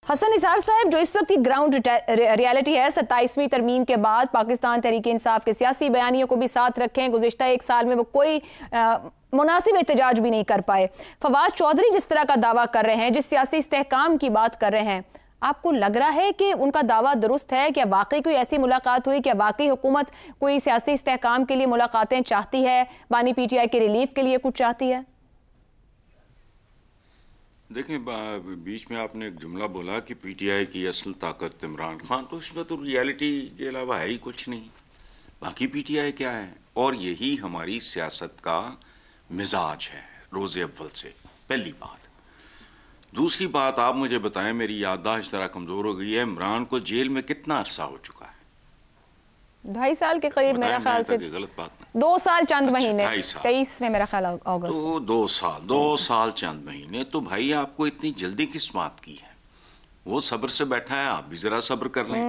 حسن نثار صاحب، جو اس وقت کی گراؤنڈ ریالٹی ہے 27ویں ترمیم کے بعد پاکستان تحریک انصاف کے سیاسی بیانیوں کو بھی ساتھ رکھیں، گزشتہ ایک سال میں وہ کوئی مناسب احتجاج بھی نہیں کر پائے. فواد چودھری جس طرح کا دعویٰ کر رہے ہیں، جس سیاسی استحکام کی بات کر رہے ہیں، آپ کو لگ رہا ہے کہ ان کا دعویٰ درست ہے؟ کیا واقعی کوئی ایسی ملاقات ہوئی؟ کیا واقعی حکومت کوئی سیاسی استحکام کے لیے ملاقاتیں چاہتی ہے؟ بانی پی ٹی آئی کے ریلیف کے لیے کچھ چاہتی ہے؟ دیکھیں، بیچ میں آپ نے ایک جملہ بولا کہ پی ٹی آئی کی اصل طاقت عمران خان، تو اس میں تو ریالٹی کے علاوہ ہے ہی کچھ نہیں. باقی پی ٹی آئی کیا ہے؟ اور یہی ہماری سیاست کا مزاج ہے روز اول سے. پہلی بات. دوسری بات، آپ مجھے بتائیں، میری یادداشت ذرا کمزور ہو گئی ہے، عمران کو جیل میں کتنا عرصہ ہو چکا ہے؟ 2.5 سال کے قریب میرا خیال سے. غلط بات نہیں. 2 سال چند مہینے. 23 میں میرا خیال اگست. تو 2 سال چند مہینے. تو بھائی آپ کو اتنی جلدی کس بات کی ہے؟ وہ صبر سے بیٹھا ہے، آپ بھی ذرا صبر کر لیں.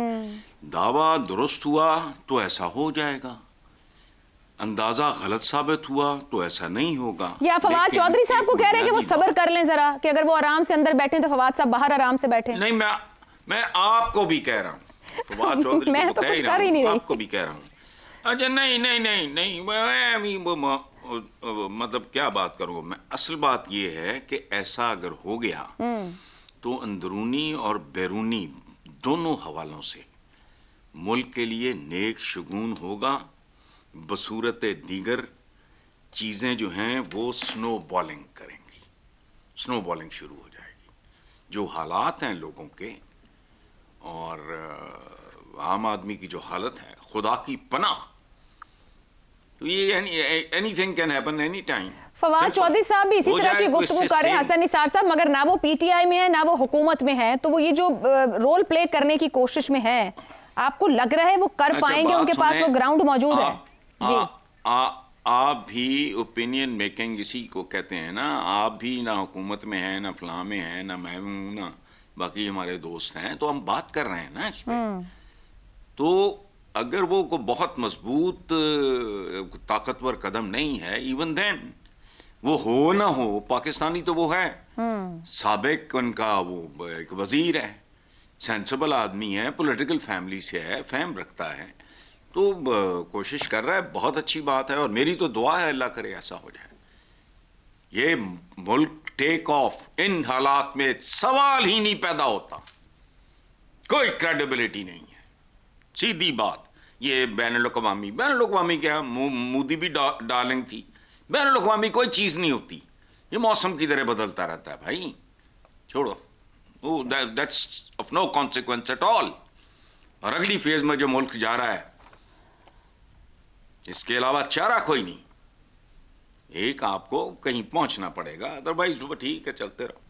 دعویٰ درست ہوا تو ایسا ہو جائے گا، اندازہ غلط ثابت ہوا تو ایسا نہیں ہوگا. یا فواد چودھری صاحب کو کہہ رہے ہیں کہ وہ صبر کر لیں ذرا، کہ اگر وہ آرام سے اندر بیٹھیں تو فواد صاحب باہر آرام سے بیٹھیں. نہیں، میں آپ کو بھی کہہ رہا ہوں، فواد چودھری میں تو کچھ کر ہی نہیں رہی، آپ کو بھی کہہ رہا ہوں. اچھا نہیں، مطلب کیا بات کروں میں. اصل بات یہ ہے کہ ایسا اگر ہو گیا تو اندرونی اور بیرونی دونوں حوالوں سے ملک کے لیے نیک شگون ہوگا. بصورت دیگر چیزیں جو ہیں وہ سنو بالنگ کریں گی، سنو بالنگ شروع ہو جائے گی. جو حالات ہیں لوگوں کے اور عام آدمی کی جو حالت ہے، خدا کی پناہ، تو یہ anything can happen any time. Fawad Chaudhry صاحب بھی اسی طرح کی گفتگو کر رہے ہیں حسن نثار صاحب، مگر نہ وہ پی ٹی آئی میں ہے نہ وہ حکومت میں ہے، تو وہ یہ جو رول پلے کرنے کی کوشش میں ہے، آپ کو لگ رہا ہے وہ کر پائیں گے؟ ان کے پاس وہ گراؤنڈ موجود ہے؟ جی، آپ بھی اوپینین میکنگ اسی کو کہتے ہیں نا. آپ بھی نہ حکومت میں ہیں، نہ فلاں میں ہیں، نہ میں ہوں، نہ باقی ہمارے دوست ہیں، تو ہم بات کر رہے ہیں نا اس پہ. تو اگر وہ بہت مضبوط طاقتور قدم نہیں ہے، ایون دین وہ ہو نہ ہو، پاکستانی تو وہ ہے، سابق ان کا وہ ایک وزیر ہے، سینسبل آدمی ہے، پولیٹیکل فیملی سے ہے، فہم رکھتا ہے، تو کوشش کر رہا ہے. بہت اچھی بات ہے، اور میری تو دعا ہے اللہ کرے ایسا ہو جائے. یہ ملک ٹیک آف ان حالات میں سوال ہی نہیں پیدا ہوتا، کوئی کریڈیبلٹی نہیں ہے. سیدھی بات. یہ بین الاقوامی کیا، مودی بھی ڈارلنگ تھی. بین الاقوامی کوئی چیز نہیں ہوتی، یہ موسم کی طرح بدلتا رہتا ہے بھائی، چھوڑو. That's of no consequence at all. اور اگلی فیز میں جو ملک جا رہا ہے، اس کے علاوہ چارہ کوئی نہیں. ایک آپ کو کہیں پہنچنا پڑے گا، ادروائز وہ ٹھیک ہے، چلتے رہو.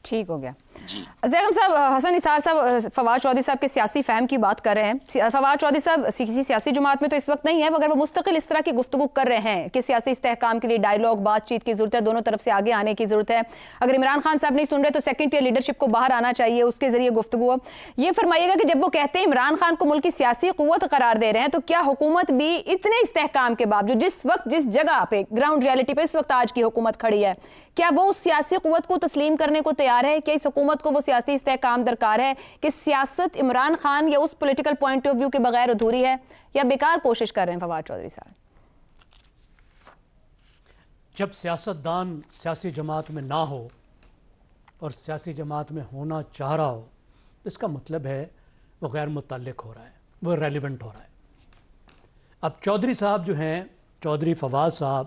ٹھیک ہو گیا. جی زیغم صاحب، حسن نثار صاحب فواد چودھری صاحب کے سیاسی فہم کی بات کر رہے ہیں. فواد چودھری صاحب کسی سیاسی جماعت میں تو اس وقت نہیں ہے، مگر وہ مستقل اس طرح کی گفتگو کر رہے ہیں کہ سیاسی استحکام کے لیے ڈائیلاگ، بات چیت کی ضرورت ہے، دونوں طرف سے آگے آنے کی ضرورت ہے. اگر عمران خان صاحب نہیں سن رہے تو سیکنڈ ٹیئر لیڈرشپ کو باہر آنا چاہیے، اس کے ذریعے گفتگو. یہ فرمائیے گا کہ جب وہ کہتے ہیں عمران خان کو ملک کی سیاسی قوت قرار دے رہے ہیں، تو کیا حکومت بھی اتنے استحکام کے باوجود، جس وقت جس جگہ پہ گراؤنڈ ریالٹی پہ اس وقت آج کی حکومت کھڑی ہے، کیا وہ اس سیاسی قوت کو تسلیم کرنے کو تیار ہے؟ کیا اس حکومت کو وہ سیاسی استحکام درکار ہے کہ سیاست عمران خان یا اس پولیٹیکل پوائنٹ آف ویو کے بغیر ادھوری ہے، یا بیکار کوشش کر رہے ہیں فواد چودھری صاحب؟ جب سیاستدان سیاسی جماعت میں نہ ہو اور سیاسی جماعت میں ہونا چاہ رہا ہو، تو اس کا مطلب ہے وہ غیر متعلق ہو رہا ہے، وہ ریلیونٹ ہو رہا ہے. اب چودھری صاحب جو ہیں، چودھری فواد صاحب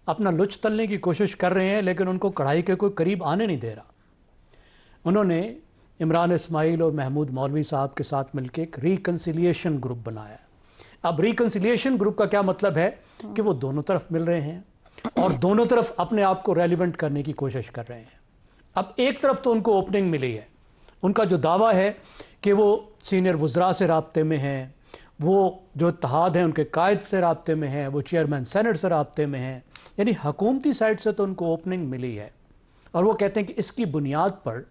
اپنا لچ تلنے کی کوشش کر رہے ہیں، لیکن ان کو کڑھائی کے کوئی قریب آنے نہیں دے رہا. انہوں نے عمران اسماعیل اور محمود مولوی صاحب کے ساتھ مل کے ایک ریکنسیلیشن گروپ بنایا. اب ریکنسیلیشن گروپ کا کیا مطلب ہے کہ وہ دونوں طرف مل رہے ہیں اور دونوں طرف اپنے آپ کو ریلیونٹ کرنے کی کوشش کر رہے ہیں. اب ایک طرف تو ان کو اوپننگ ملی ہے، ان کا جو دعویٰ ہے کہ وہ سینئر وزراء سے رابطے میں ہیں، وہ جو اتحاد ہیں ان کے قائد سے رابطے میں ہیں، وہ چیئرمین سینٹ سے رابطے میں ہیں، یعنی حکومتی سائٹ سے تو ان کو اوپننگ ملی ہے. اور وہ کہتے ہیں کہ اس کی بنیاد پر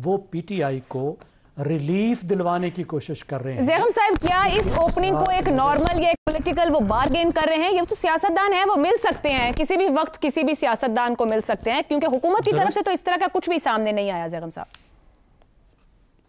وہ پی ٹی آئی کو ریلیف دلوانے کی کوشش کر رہے ہیں. زیغم صاحب، کیا اس اوپننگ کو ایک نارمل یا ایک پولیٹیکل وہ بارگین کر رہے ہیں؟ یہ تو سیاستدان ہیں، وہ مل سکتے ہیں کسی بھی وقت، کسی بھی سیاستدان کو مل سکتے ہیں، کیونکہ حکومت کی طرف سے تو اس طرح کا کچھ بھی سامنے نہیں آیا. زیغم صاحب